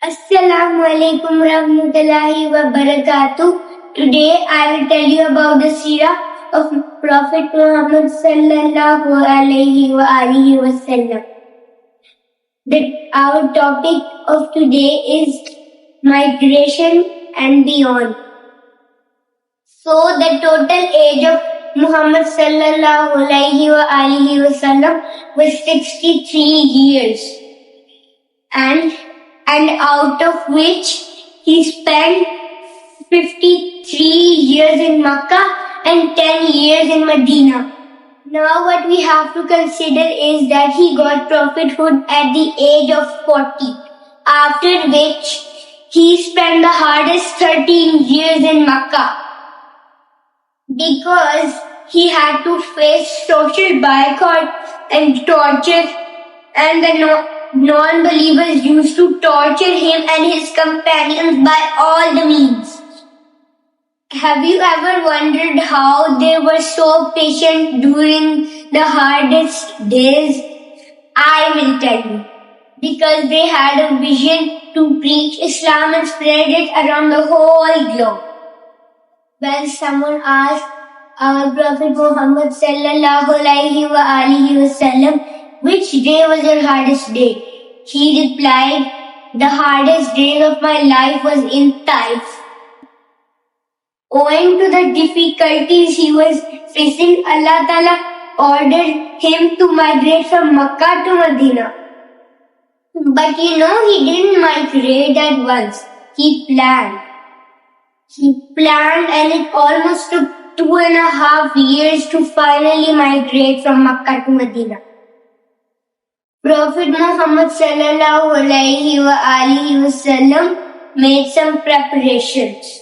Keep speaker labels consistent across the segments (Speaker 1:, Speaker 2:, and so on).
Speaker 1: Assalamu alaikum warahmatullahi wabarakatuh. Today I will tell you about the Seerah of Prophet Muhammad sallallahu alaihi wasallam. Our topic of today is migration and beyond. So the total age of Muhammad sallallahu alaihi wasallam was 63 years. And out of which he spent 53 years in Makkah and 10 years in Medina. Now what we have to consider is that he got prophethood at the age of 40, after which he spent the hardest 13 years in Makkah because he had to face social boycott and torture, and the non-believers used to torture him and his companions by all the means. Have you ever wondered how they were so patient during the hardest days? I will tell you. Because they had a vision to preach Islam and spread it around the whole globe. When someone asked our Prophet Muhammad sallallahu alaihi wasallam, which day was your hardest day? He replied, the hardest day of my life was in Taif. Owing to the difficulties he was facing, Allah Ta'ala ordered him to migrate from Makkah to Medina. But he didn't migrate at once. He planned and it almost took 2.5 years to finally migrate from Makkah to Medina. Prophet Muhammad sallallahu alaihi wasallam made some preparations.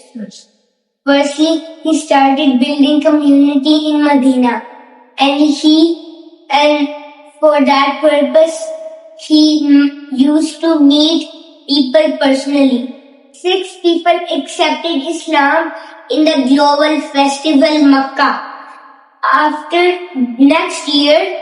Speaker 1: Firstly, he started building community in Medina, and for that purpose, he used to meet people personally. 6 people accepted Islam in the global festival Makkah. After next year,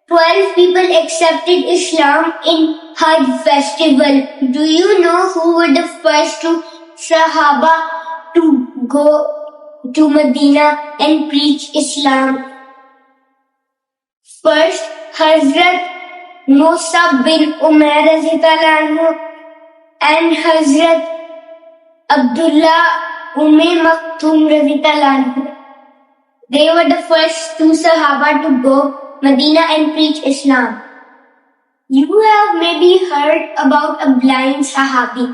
Speaker 1: 12 people accepted Islam in Hajj festival. Do you know who were the first 2 Sahaba to go to Medina and preach Islam? First, Hazrat Musab bin Umair and Hazrat Abdullah Maktoum. They were the first 2 Sahaba to go Medina and preach Islam. You have maybe heard about a blind Sahabi.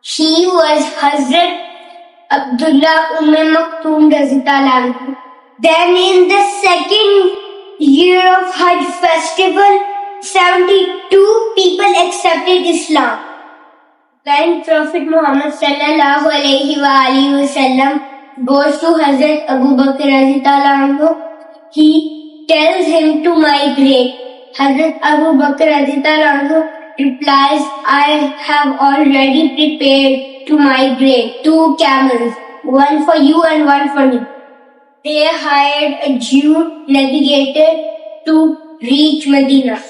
Speaker 1: He was Hazrat Abdullah Maktoum. Then in the second year of Hajj festival, 72 people accepted Islam. When Prophet Muhammad sallallahu alaihi wasallam goes to Hazrat Abu Bakr, he tells him to migrate. Hazrat Abu Bakr replies, I have already prepared to migrate 2 camels, one for you and one for me. They hired a Jew navigator to reach Medina.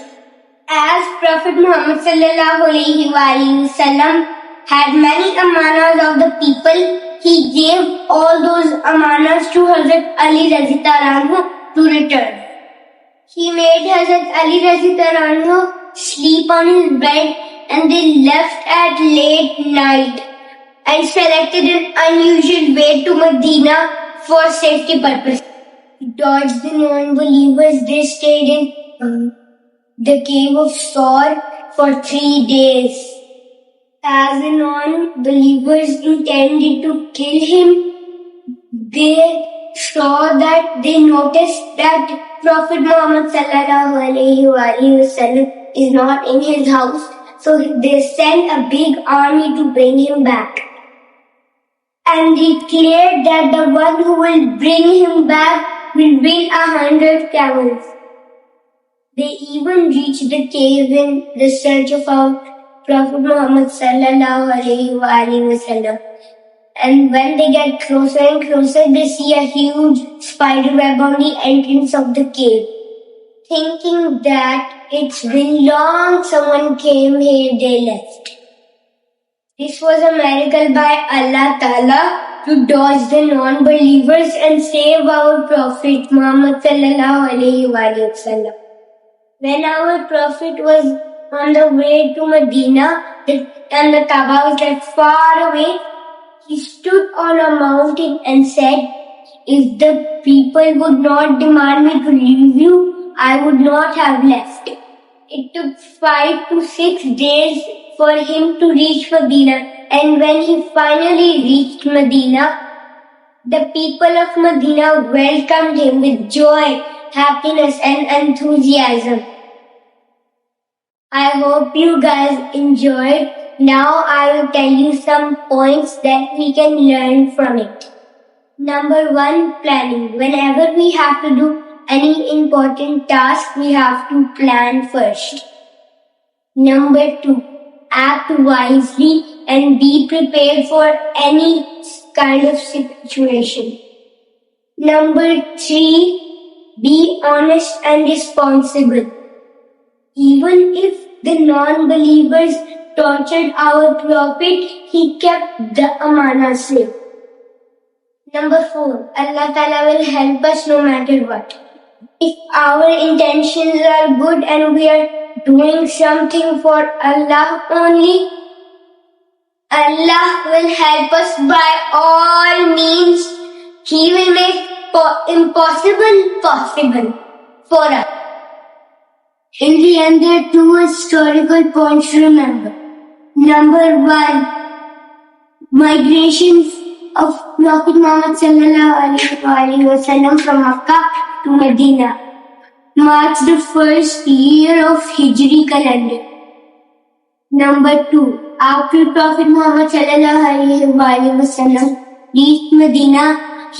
Speaker 1: As Prophet Muhammad sallallahu alaihi wasallam had many amanas of the people, he gave all those amanas to Hazrat Ali to return. He made Hazrat Ali sleep on his bed, and they left at late night and selected an unusual way to Medina for safety purposes. To dodge the non-believers, they stayed in the cave of Seerah for 3 days. As the non-believers intended to kill him, they noticed that Prophet Muhammad sallallahu alaihi wasallam is not in his house, so they sent a big army to bring him back, and declared that the one who will bring him back will win 100 camels. They even reached the cave in the search of our Prophet Muhammad sallallahu alaihi wasallam. And when they get closer and closer, they see a huge spider web on the entrance of the cave. Thinking that it's been long someone came here, they left. This was a miracle by Allah Ta'ala to dodge the non-believers and save our Prophet Muhammad sallallahu alayhi wa sallam. When our Prophet was on the way to Medina and the Kaaba was left far away, he stood on a mountain and said, "If the people would not demand me to leave you, I would not have left." It took 5 to 6 days for him to reach Medina, and when he finally reached Medina, the people of Medina welcomed him with joy, happiness, and enthusiasm. I hope you guys enjoyed. Now I will tell you some points that we can learn from it. Number 1, planning. Whenever we have to do any important task, we have to plan first. Number 2, act wisely and be prepared for any kind of situation. Number 3, be honest and responsible. Even if the non-believers tortured our Prophet, he kept the amanah safe. Number 4, Allah Ta'ala will help us no matter what. If our intentions are good and we are doing something for Allah only, Allah will help us by all means. He will make impossible possible for us. In the end, there are 2 historical points to remember. Number 1, migrations of Prophet Muhammad sallallahu alaihi wasallam from Makkah to Medina marks the first year of Hijri calendar. Number 2, after Prophet Muhammad sallallahu alaihi wasallam reached Medina,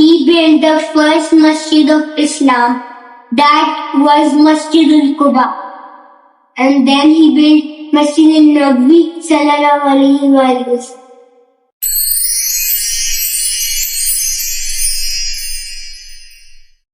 Speaker 1: he built the first masjid of Islam. That was Masjidul Quba. And then he built Masjid al-Nabi sallallahu alayhi wa sallam.